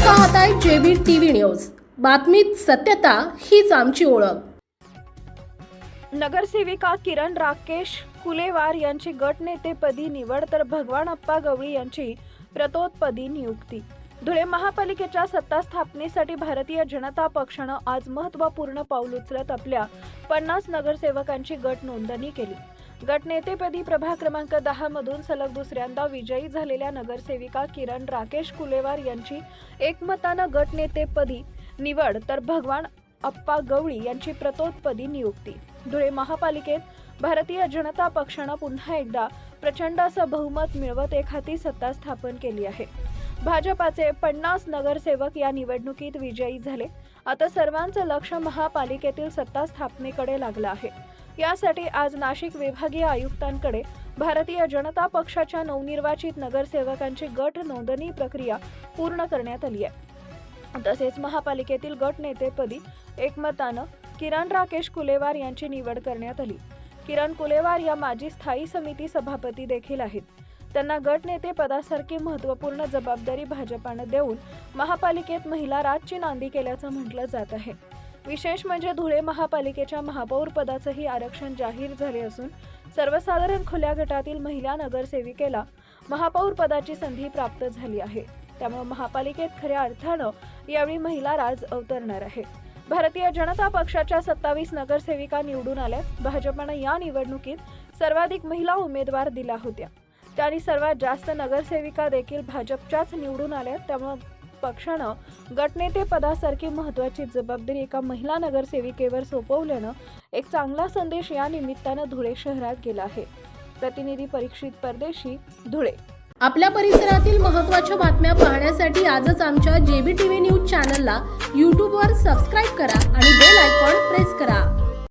पाहताय JB TV news. बातमीत सत्यता हीच आमची ओळख। नगरसेविका किरण राकेश कुलेवार यांची गटनेतेपदी निवड तर भगवान अप्पा गवळी यांची प्रतोदपदी नियुक्ती। धुळे महापालिकेच्या सत्ता स्थापनेसाठी भारतीय जनता पक्षानं आज महत्त्वपूर्ण पाऊल उचलत आपल्या 50 नगरसेवकांची गट नोंदणी केली। गटनेतेपदी प्रभाग क्रमांक 10 मधून सलग दुसऱ्यांदा विजयी झालेल्या नगरसेविका किरण राकेश कुलेवार यांची एकमतानं गटनेतेपदी निवड तर भगवान अप्पा गवळी यांची प्रतोदपदी नियुक्ती। धुळे महापालिकेत भारतीय जनता पक्षानं पुन्हा एकदा प्रचंड असं बहुमत मिळवत एक हाती सत्ता स्थापन केली आहे। भाजपाचे 50 नगरसेवक या निवडणुकीत विजयी झाले। आता सर्वांचं लक्ष महापालिकेतील सत्ता स्थापनेकडे लागलं आहे। यासाठी आज नाशिक विभागीय आयुक्तांकडे भारतीय जनता पक्षाच्या नवनिर्वाचित नगरसेवकांची गट नोंदणी प्रक्रिया पूर्ण करण्यात आली आहे। तसेच महापालिकेतील गटनेतेपदी एकमतानं किरण राकेश कुलेवार यांची निवड करण्यात आली। किरण कुलेवार या माजी स्थायी समिती सभापती देखील आहेत। त्यांना गटनेते पदासारखी महत्त्वपूर्ण जबाबदारी भाजपानं देऊन महापालिकेत महिला राजची नांदी केल्याचं म्हटलं जात आहे। विशेष म्हणजे धुळे महापालिकेच्या महापौर पदाचंही आरक्षण जाहीर झाले असून सर्वसाधारण खुल्या गटातील महिला नगरसेविकेला महापौर पदाची संधी प्राप्त झाली आहे। त्यामुळे महापालिकेत खऱ्या अर्थानं यावेळी महिला राज अवतरणार आहे। भारतीय जनता पक्षाच्या 27 नगरसेविका निवडून आल्या। भाजपनं या निवडणुकीत सर्वाधिक महिला उमेदवार दिल्या होत्या। त्यांनी सर्वात जास्त नगरसेविका देखील भाजपच्याच निवडून आल्या। त्यामुळे पक्षानं गटनेते पदासारखी महत्त्वाची जबाबदारी एका महिला नगरसेविकेवर सोपवल्यानं एक चांगला संदेश या निमित्तानं धुळे शहरात गेला आहे। प्रतिनिधी परीक्षित परदेशी, धुळे। आपल्या परिसरातील महत्त्वाच्या बातम्या पाहण्यासाठी आजच आमच्या जेबी टीव्ही न्यूज चॅनलला YouTube वर सबस्क्राइब करा आणि बेल आयकॉन प्रेस करा।